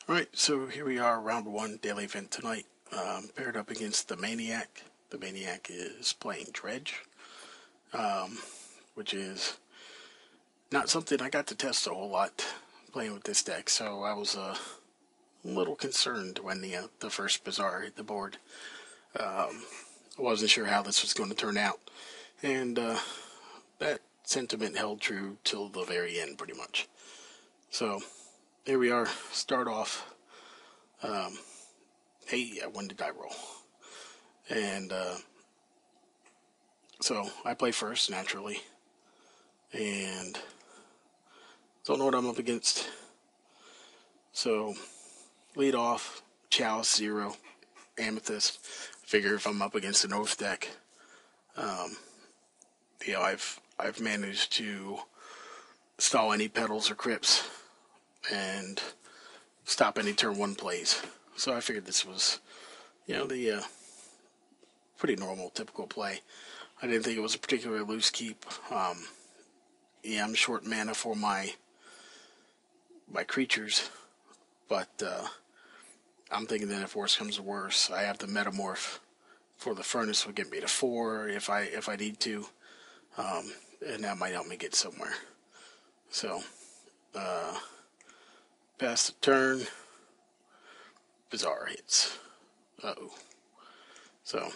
Alright, so here we are, round one, daily event tonight. Paired up against the Maniac. The Maniac is playing Dredge, which is not something I got to test a whole lot playing with this deck, so I was a little concerned when the first Bazaar hit the board. I wasn't sure how this was going to turn out, and that sentiment held true till the very end, pretty much. So, here we are, start off. Hey, when did I roll? And so I play first, naturally, and don't know what I'm up against. So, lead off, Chalice 0, Amethyst. Figure if I'm up against an Oath deck, I've managed to stall any Petals or Crypts and stop any turn 1 plays. So I figured this was, the pretty normal, typical play. I didn't think it was a particularly loose keep. I'm short mana for my creatures, but I'm thinking that if worse comes to worse, I have the Metamorph for the Furnace would get me to 4 if I need to, and that might help me get somewhere. So, pass the turn. Bazaar hits. Uh-oh. So,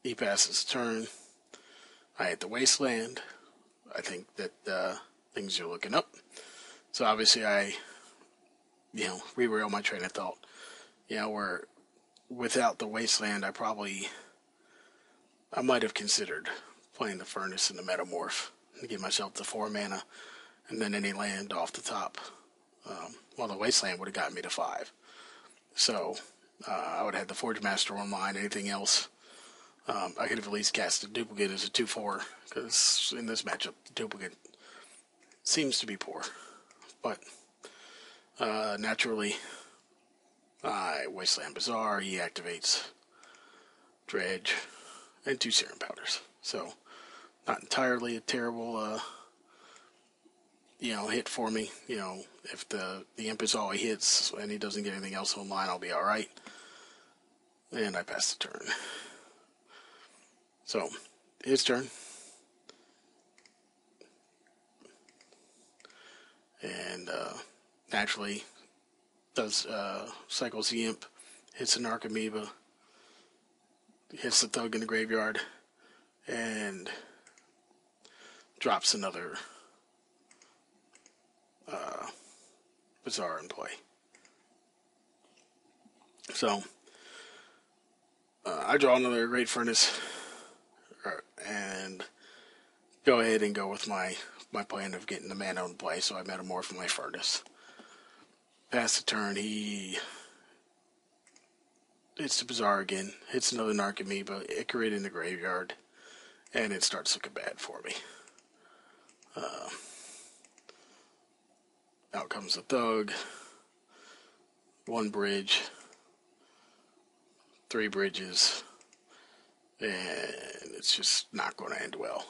he passes the turn. I hit the Wasteland. I think that things are looking up. So obviously I, reroll my train of thought. Where without the Wasteland, I might have considered playing the Furnace and the Metamorph to give myself the 4 mana, and then any land off the top. The Wasteland would have gotten me to 5. So, I would have had the Forge Master online. Anything else, I could have at least cast a Duplicate as a 2/4, because in this matchup, the Duplicate seems to be poor. But, naturally, Wasteland Bazaar, he activates Dredge, and 2 Serum Powders. So, not entirely a terrible, hit for me. If the Imp is all he hits and he doesn't get anything else online, I'll be alright. And I pass the turn. So, his turn. And, naturally, does, cycles the Imp, hits an Archamoeba, hits the Thug in the graveyard, and drops another Bazaar in play. So, I draw another Great Furnace, and go ahead and go with my plan of getting the mana in play, so I Metamorph my Furnace. Pass the turn, he hits the Bazaar again, hits another Archamoeba, Icarate in the graveyard, and it starts looking bad for me. Out comes the Thug, 1 bridge, 3 bridges, and it's just not going to end well.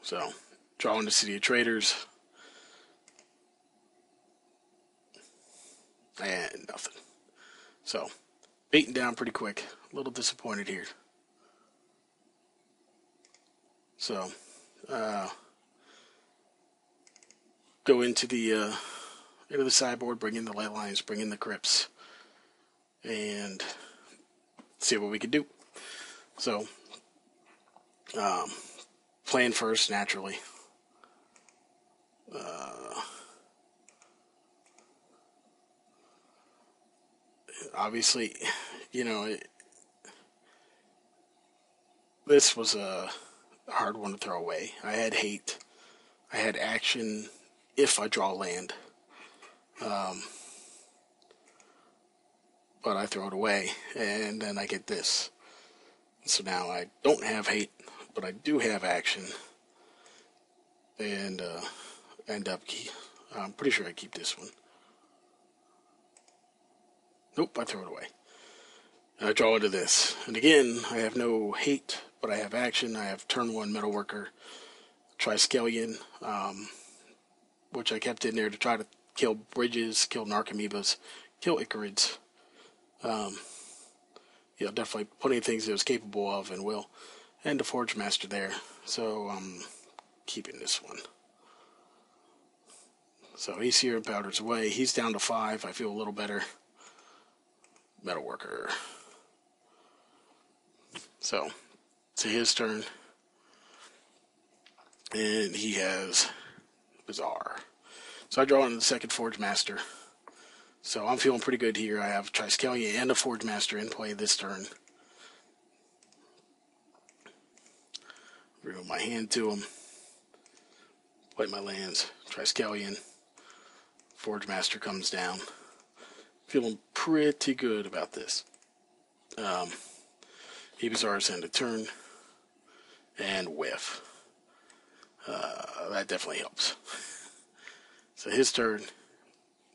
So, drawing the City of Traders, and nothing. So, beaten down pretty quick. A little disappointed here. So, go into the sideboard, bring in the Ley Lines, bring in the Crypts, and see what we can do. So, playing first, naturally. Obviously, this was a hard one to throw away. I had hate. I had action if I draw land. But I throw it away, and then I get this. So now I don't have hate, but I do have action. And end up, I'm pretty sure I keep this one. Nope, I throw it away. And I draw into this. And again, I have no hate, but I have action. I have turn 1 Metalworker, Triskelion, which I kept in there to try to kill bridges, kill narcomoebas, kill Icarids. Definitely plenty of things it was capable of and will. And the Forge Master there. So I'm keeping this one. So he's here and powders away. He's down to 5. I feel a little better. Metalworker. So it's his turn. And he has Bizarre. So I draw in the second Forge Master. So I'm feeling pretty good here. I have Triskelion and a Forge Master in play this turn. Remove my hand to him. Play my lands. Triskelion. Forge Master comes down. Feeling pretty good about this. He Bizarre's end of turn. And whiff. That definitely helps. So his turn.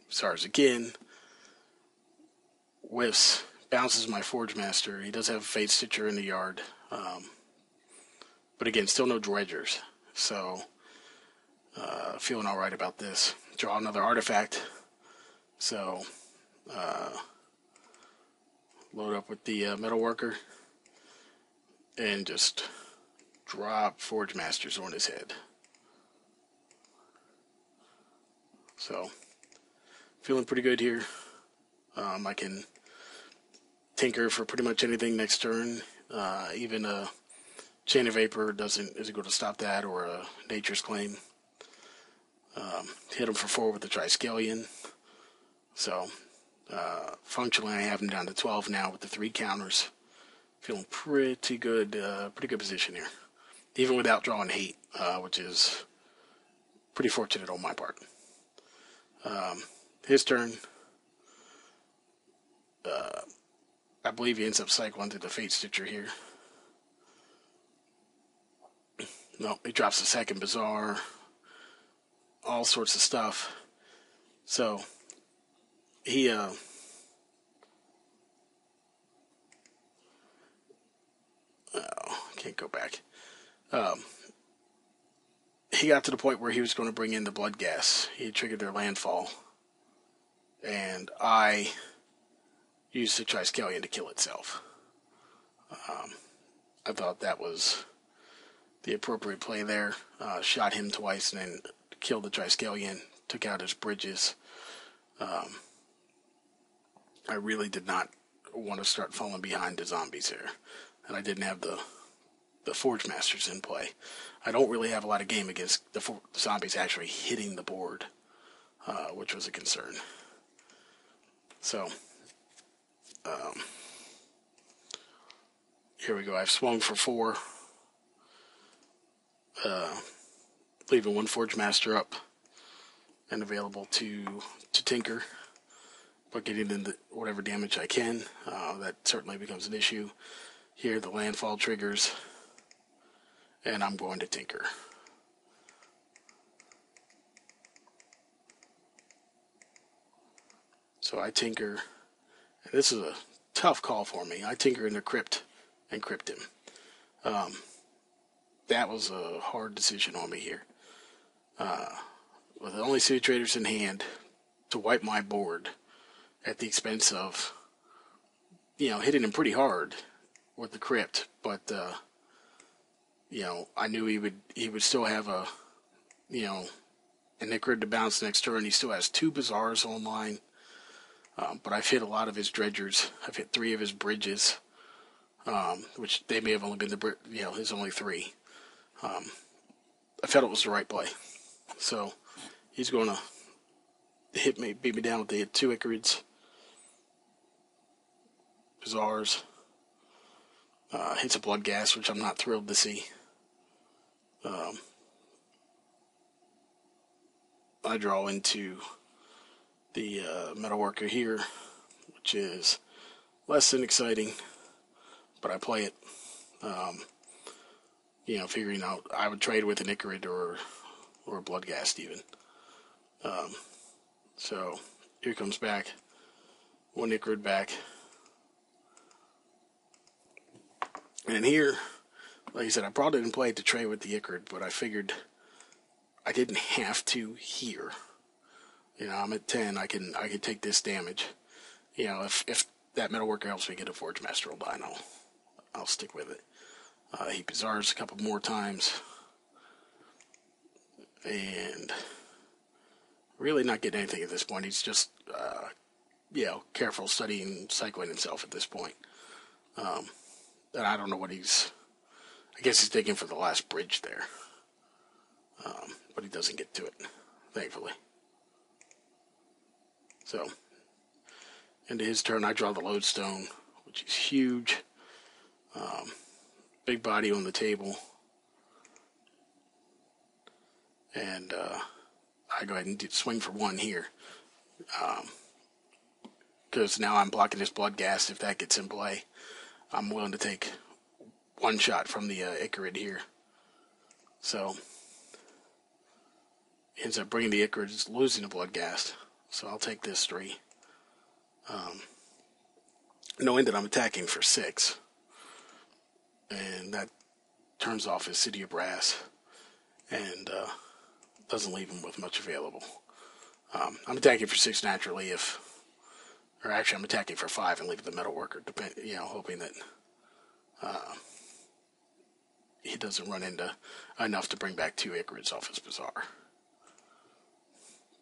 Bizarre's again. Whiffs. Bounces my Forge Master. He does have a Fate Stitcher in the yard. But again, still no Dredgers. So, feeling alright about this. Draw another artifact. So, load up with the Metalworker. And just drop Forge Masters on his head. So, feeling pretty good here. I can tinker for pretty much anything next turn. Even a Chain of Vapor isn't going to stop that, or a Nature's Claim. Hit him for 4 with the Triskelion. So, functionally, I have him down to 12 now with the 3 counters. Feeling pretty good position here. Even without drawing hate, which is pretty fortunate on my part. His turn. I believe he ends up cycling to the Fate Stitcher here. No, he drops the second Bizarre. All sorts of stuff. So, he, can't go back. He got to the point where he was going to bring in the Blood Gas. He triggered their landfall. And I used the Triskelion to kill itself. I thought that was the appropriate play there. Shot him twice and then killed the Triskelion. Took out his bridges. I really did not want to start falling behind the zombies here. And I didn't have the Forge Masters in play. I don't really have a lot of game against the zombies actually hitting the board, which was a concern. So, here we go. I've swung for 4, leaving 1 Forge Master up and available to tinker, but getting into whatever damage I can. That certainly becomes an issue. Here, the landfall triggers, and I'm going to tinker. So I tinker, and this is a tough call for me. I tinker into Crypt and Crypt him. That was a hard decision on me here. With only City Traders in hand, to wipe my board at the expense of, hitting him pretty hard with the Crypt, but I knew he would still have an Icarid to bounce next turn. He still has 2 Bizarres online. But I've hit a lot of his Dredgers. I've hit 3 of his bridges, which they may have only been his only 3. I felt it was the right play. So he's going to beat me down with the 2 Icarids, Bizarres. Hits a Blood Gas, which I'm not thrilled to see. I draw into the Metalworker here, which is less than exciting, but I play it, figuring out I would trade with an Icarid or a Bloodghast even. So here comes back, 1 Icarid back, and here, like I said, I probably didn't play it to trade with the Icarid, but I figured I didn't have to here. You know, I'm at 10. I can take this damage. You know, if that metalworker helps me get a Forge Master Old Dino, I'll stick with it. He Bizarres a couple more times. And really not getting anything at this point. He's just, careful, studying, cycling himself at this point. And I don't know what he's... I guess he's digging for the last bridge there. But he doesn't get to it, thankfully. So, into his turn, I draw the Lodestone, which is huge. Big body on the table. And I go ahead and swing for 1 here. Because now I'm blocking his blood gas. If that gets in play, I'm willing to take 1 shot from the Icarid here. So, he ends up bringing the Icarid, losing the blood gas. So I'll take this 3. Knowing that I'm attacking for 6. And that turns off his City of Brass. And doesn't leave him with much available. I'm attacking for 6 naturally or actually I'm attacking for 5 and leaving the Metalworker, hoping that he doesn't run into enough to bring back 2 Icarids off his Bazaar.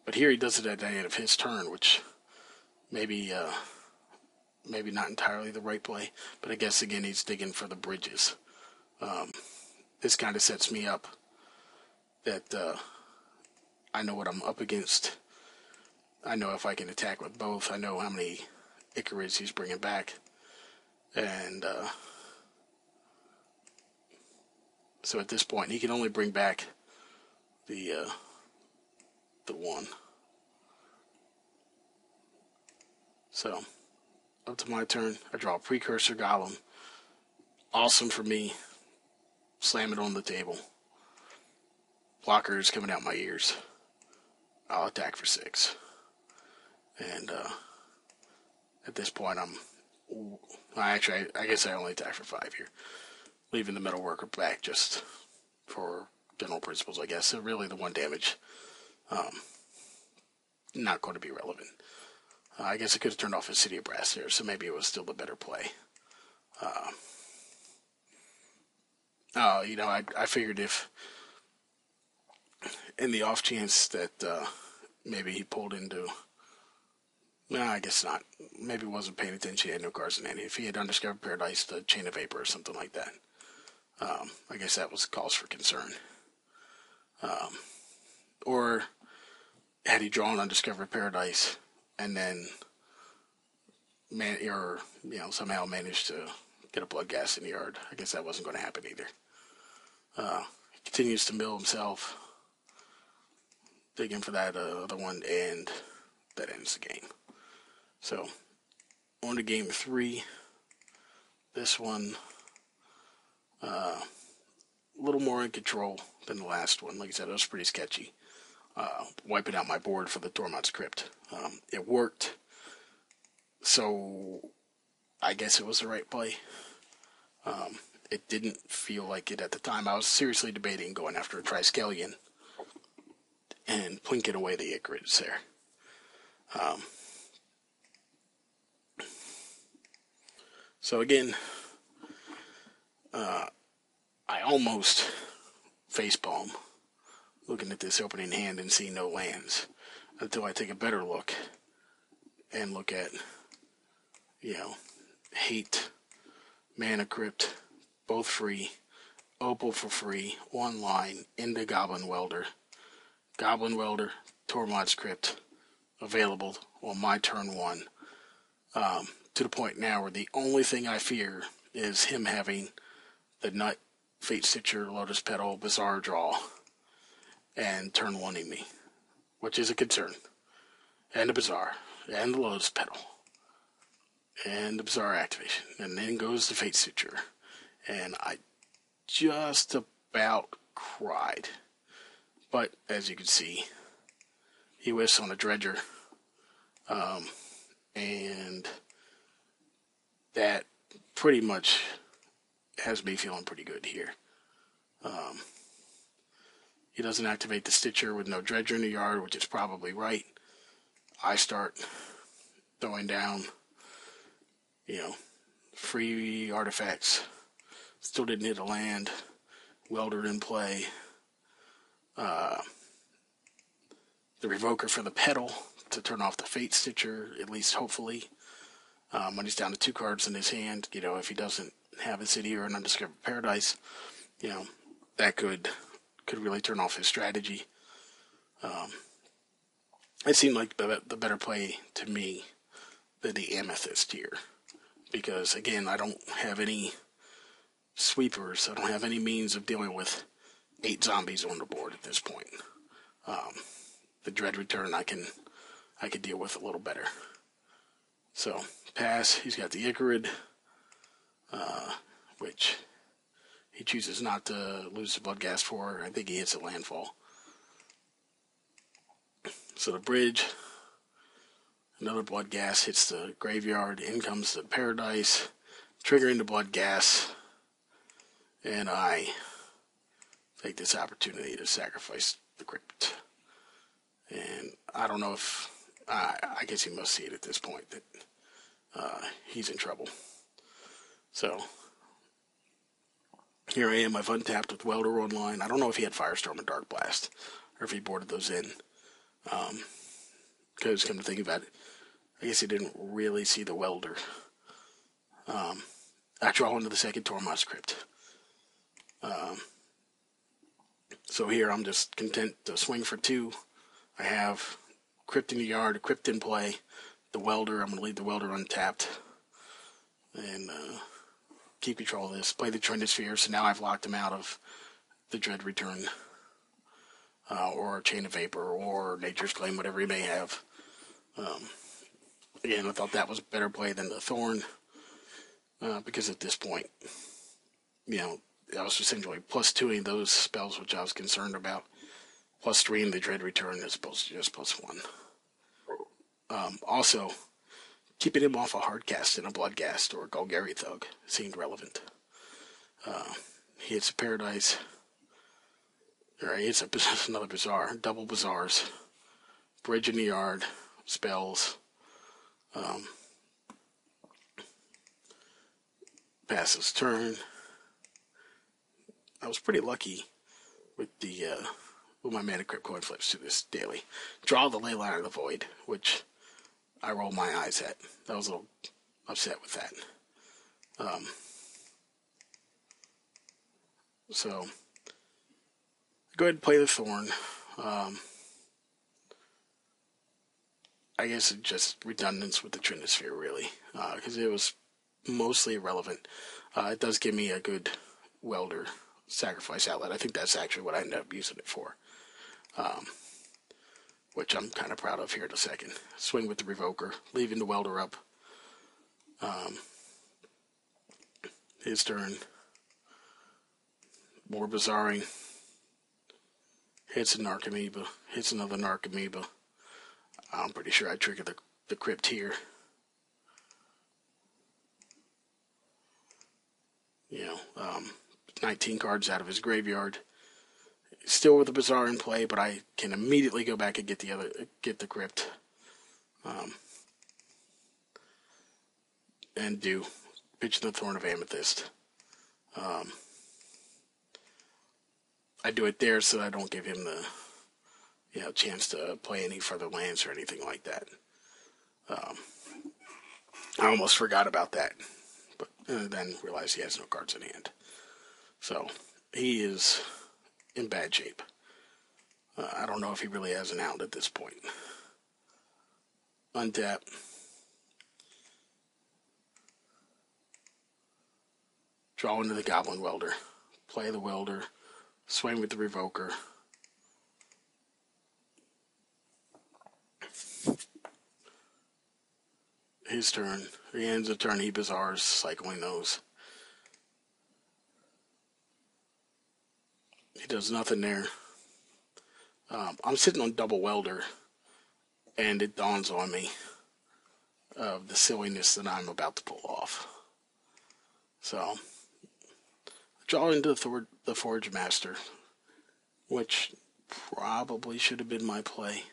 But here he does it at the end of his turn, which maybe not entirely the right play, but I guess again he's digging for the bridges. This kind of sets me up that I know what I'm up against. I know if I can attack with both. I know how many Icarids he's bringing back. And so at this point, he can only bring back the 1. So, up to my turn. I draw a Precursor Golem. Awesome for me. Slam it on the table. Blockers coming out my ears. I'll attack for 6. And at this point, I guess I only attack for 5 here. Leaving the Metalworker back just for general principles, I guess. So really the 1 damage, not going to be relevant. I guess I could have turned off his City of Brass there, so maybe it was still the better play. I figured if, in the off chance that maybe he pulled into... No, I guess not. Maybe wasn't paying attention. He had no cards in hand. If he had Undiscovered Paradise, the Chain of Vapor, or something like that, I guess that was cause for concern. Or had he drawn Undiscovered Paradise and then somehow managed to get a blood gas in the yard, I guess that wasn't going to happen either. He continues to mill himself, digging for that other one, and that ends the game. So, on to game 3. This one, a little more in control than the last one. Like I said, it was pretty sketchy. Wiping out my board for the Tormod's Crypt. It worked, so I guess it was the right play. It didn't feel like it at the time. I was seriously debating going after a Triskelion and plinking away the Icarids there. So again, I almost facepalm looking at this opening hand and see no lands until I take a better look and look at, Hate, Mana Crypt, both free, Opal for free, online, into Goblin Welder, Tormod's Crypt, available on my turn 1. To the point now where the only thing I fear is him having the Nut, Fate Stitcher, Lotus Petal, Bizarre Draw, and turn 1-ing me, which is a concern. And the Bizarre, and the Lotus Petal, and the Bizarre activation, and then goes the Fate Stitcher, and I just about cried. But, as you can see, he whiffs on a Dredger, and that pretty much has me feeling pretty good here. He doesn't activate the Stitcher with no Dredger in the yard, which is probably right. I start throwing down, free artifacts. Still didn't hit a land. Welder in play. The Revoker for the pedal to turn off the Fate Stitcher, at least hopefully. When he's down to 2 cards in his hand, if he doesn't have a city or an Undiscovered Paradise, that could really turn off his strategy. It seemed like the better play to me than the Amethyst here. Because, again, I don't have any sweepers. I don't have any means of dealing with 8 zombies on the board at this point. The Dredge return I can deal with a little better. So, pass. He's got the Icarid, which he chooses not to lose the Bloodghast for. I think he hits a landfall. So the bridge, another Bloodghast hits the graveyard. In comes the Paradise, triggering the Bloodghast, and I take this opportunity to sacrifice the Crypt. And I don't know if I guess he must see it at this point that he's in trouble. So here I am. I've untapped with Welder online. I don't know if he had Firestorm and Dark Blast, or if he boarded those in. Because come to think about it, I guess he didn't really see the Welder. I draw into the second Tormod's Crypt. So here I'm just content to swing for 2. I have Crypt in the yard, Crypt in play, the Welder. I'm going to leave the Welder untapped and keep control of this. Play the Trinisphere, so now I've locked him out of the Dredge return. Or Chain of Vapor, or Nature's Claim, whatever he may have. Again, I thought that was a better play than the Thorn, because at this point, I was essentially +2ing those spells which I was concerned about, +3 in the Dredge return as opposed to just +1. Also, keeping him off a Hardcast and a Bloodghast or a Golgari Thug seemed relevant. He hits a Paradise. Alright, it's another Bazaar. Double Bazaars. Bridge in the yard. Spells. Passes turn. I was pretty lucky with with my Mana Crypt coin flips to this daily. Draw the Leyline of the Void, which I rolled my eyes at. I was a little upset with that. So go ahead and play the Thorn. I guess it's just redundance with the Trinisphere, really, because it was mostly irrelevant. It does give me a good Welder sacrifice outlet. I think that's actually what I ended up using it for, which I'm kind of proud of here in a second. Swing with the Revoker, leaving the Welder up. His turn. More Bazaring. Hits a Narcomoeba. Hits another Narcomoeba. I'm pretty sure I triggered the Crypt here. 19 cards out of his graveyard. Still with the Bazaar in play, but I can immediately go back and get the Crypt. And pitch the Thorn of Amethyst. I do it there so I don't give him the chance to play any further lands or anything like that. I almost forgot about that, but then realized he has no cards in hand. So he is in bad shape. I don't know if he really has an out at this point. Untap. Draw into the Goblin Welder. Play the Welder. Swing with the Revoker. His turn. He ends the turn. He Bazaars, cycling those. He does nothing there. I'm sitting on double Welder, and it dawns on me of the silliness that I'm about to pull off. So, draw into the Forge Master, which probably should have been my play,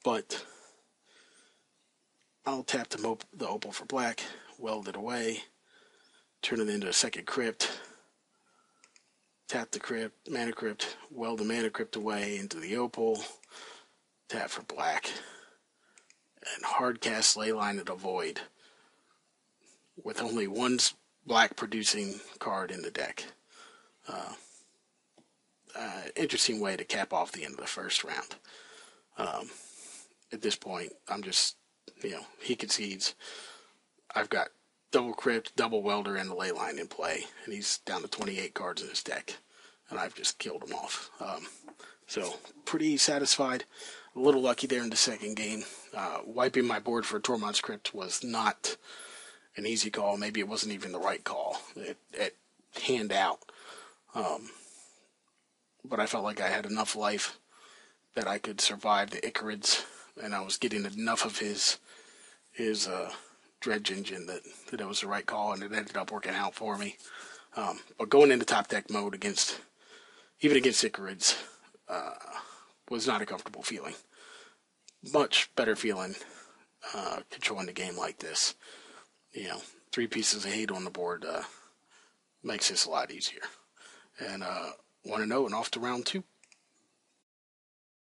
but I'll tap the opal for black, weld it away, turn it into a second crypt, tap the crypt, mana crypt, weld the mana crypt away into the opal, tap for black, and hard cast Leyline at a void with only one black producing card in the deck. Interesting way to cap off the end of the first round. At this point, I'm just, he concedes. I've got double crypt, double welder, and the Leyline in play, and he's down to 28 cards in his deck, and I've just killed him off. So pretty satisfied. A little lucky there in the second game. Wiping my board for a Tormod's Crypt was not an easy call. Maybe it wasn't even the right call. It hand out. But I felt like I had enough life that I could survive the Icarids, and I was getting enough of his Dredge engine that it was the right call, and it ended up working out for me. But going into top deck mode even against Icarids, was not a comfortable feeling. Much better feeling controlling the game like this. 3 pieces of hate on the board makes this a lot easier. And 1-0 and off to round 2.